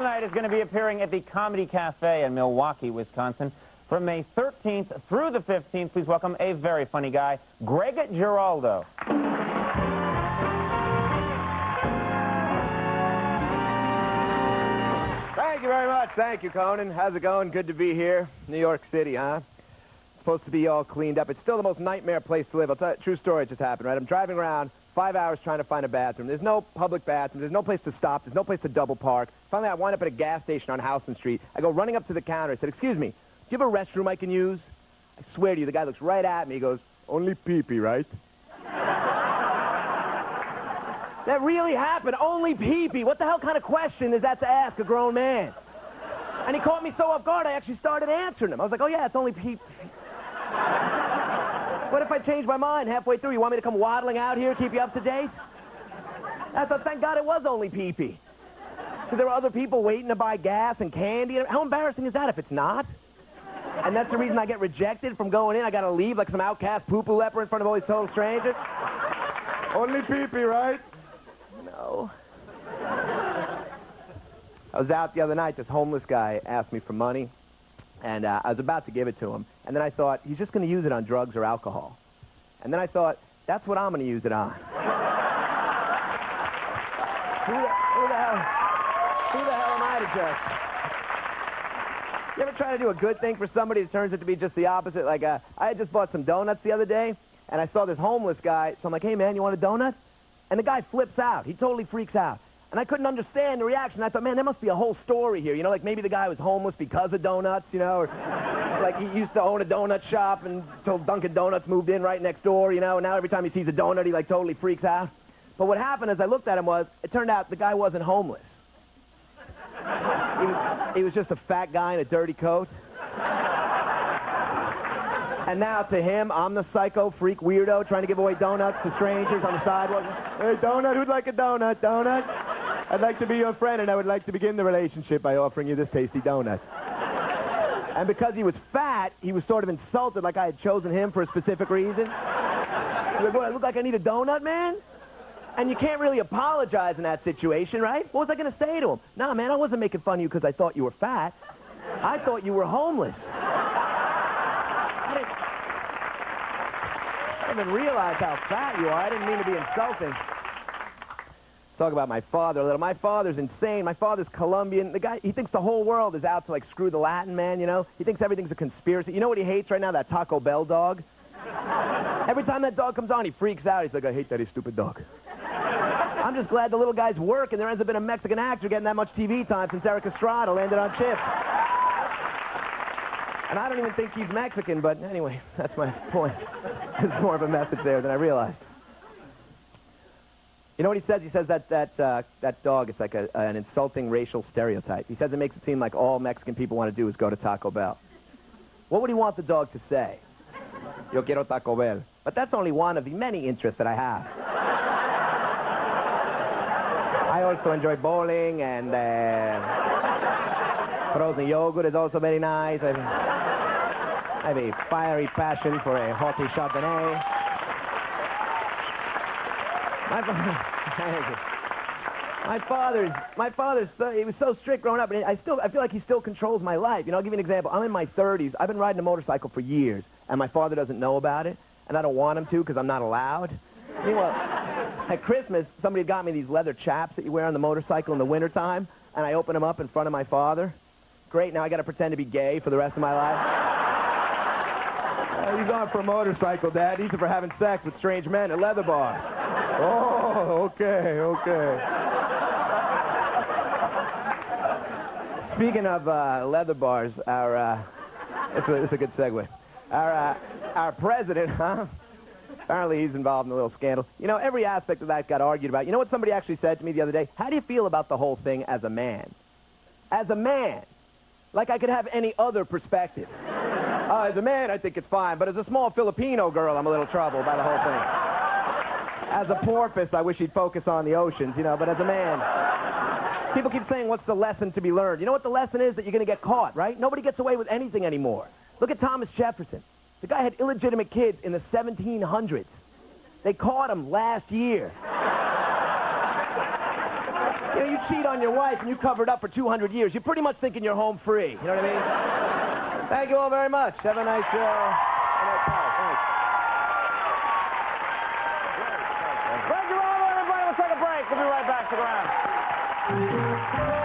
tonight is going to be appearing at the Comedy Cafe in Milwaukee, Wisconsin. From May 13th through the 15th, please welcome a very funny guy, Greg Giraldo. Thank you very much. Thank you, Conan. How's it going? Good to be here. New York City, huh? Supposed to be all cleaned up. It's still the most nightmare place to live. I'll tell you, true story just happened, right? I'm driving around 5 hours trying to find a bathroom. There's no public bathroom. There's no place to stop. There's no place to double park. Finally, I wind up at a gas station on Houston Street. I go running up to the counter. I said, "Excuse me, do you have a restroom I can use?" I swear to you, the guy looks right at me. He goes, "Only pee-pee, right?" That really happened. Only pee-pee. What the hell kind of question is that to ask a grown man? And he caught me so off guard, I actually started answering him. I was like, "Oh, yeah, it's only pee-pee." What if I change my mind halfway through? You want me to come waddling out here, keep you up to date? I thought, thank God it was only pee-pee. Because there were other people waiting to buy gas and candy. How embarrassing is that if it's not? And that's the reason I get rejected from going in. I got to leave like some outcast poo-poo leper in front of all these total strangers. Only pee-pee, right? No. I was out the other night. This homeless guy asked me for money. And I was about to give it to him. And then I thought, he's just going to use it on drugs or alcohol. And then I thought, that's what I'm going to use it on. Who the hell am I to judge? You ever try to do a good thing for somebody that turns it to be just the opposite? Like, I had just bought some donuts the other day, and I saw this homeless guy. So I'm like, "Hey, man, you want a donut?" And the guy flips out. He totally freaks out. And I couldn't understand the reaction. I thought, man, there must be a whole story here. You know, like maybe the guy was homeless because of donuts, you know, or like he used to own a donut shop until Dunkin' Donuts moved in right next door, you know, and now every time he sees a donut, he like totally freaks out. But what happened as I looked at him was, it turned out the guy wasn't homeless. He was just a fat guy in a dirty coat. And now to him, I'm the psycho freak weirdo trying to give away donuts to strangers on the sidewalk. "Hey, donut, who'd like a donut? Donut? I'd like to be your friend, and I would like to begin the relationship by offering you this tasty donut." And because he was fat, he was sort of insulted, like I had chosen him for a specific reason. He's like, "What, I look like I need a donut, man?" And you can't really apologize in that situation, right? What was I going to say to him? "Nah, man, I wasn't making fun of you because I thought you were fat. I thought you were homeless." I didn't even realize how fat you are. I didn't mean to be insulting. Talk about my father a little. My father's insane. My father's Colombian. The guy, he thinks the whole world is out to, like, screw the Latin man, you know? He thinks everything's a conspiracy. You know what he hates right now? That Taco Bell dog. Every time that dog comes on, he freaks out. He's like, "I hate that stupid dog." I'm just glad the little guy's working. There hasn't been a Mexican actor getting that much TV time since Eric Estrada landed on Chips. And I don't even think he's Mexican, but anyway, that's my point. There's more of a message there than I realized. You know what he says? He says that dog, it's like an insulting racial stereotype. He says it makes it seem like all Mexican people want to do is go to Taco Bell. What would he want the dog to say? "Yo quiero Taco Bell." But that's only one of the many interests that I have. I also enjoy bowling, and frozen yogurt is also very nice. I have a fiery passion for a hearty Chardonnay. My father's, he was so strict growing up, and I feel like he still controls my life. You know, I'll give you an example. I'm in my 30s. I've been riding a motorcycle for years, and my father doesn't know about it, and I don't want him to because I'm not allowed. Meanwhile, at Christmas, somebody got me these leather chaps that you wear on the motorcycle in the wintertime, and I opened them up in front of my father. Great, now I got to pretend to be gay for the rest of my life. He's on for a motorcycle, Dad. These are for having sex with strange men at leather bars. Oh, okay. Speaking of leather bars, this is a good segue. Our president, huh? Apparently he's involved in a little scandal. You know, every aspect of that got argued about. You know what somebody actually said to me the other day? "How do you feel about the whole thing as a man?" As a man. Like I could have any other perspective. As a man, I think it's fine. But as a small Filipino girl, I'm a little troubled by the whole thing. As a porpoise, I wish he'd focus on the oceans, you know, but as a man. People keep saying, what's the lesson to be learned? You know what the lesson is? That you're going to get caught, right? Nobody gets away with anything anymore. Look at Thomas Jefferson. The guy had illegitimate kids in the 1700s. They caught him last year. You know, you cheat on your wife and you cover it up for 200 years. You're pretty much thinking you're home free. You know what I mean? Thank you all very much. Have a nice night. Thanks. Greg Giraldo, everybody, let's take a break. We'll be right back to the round.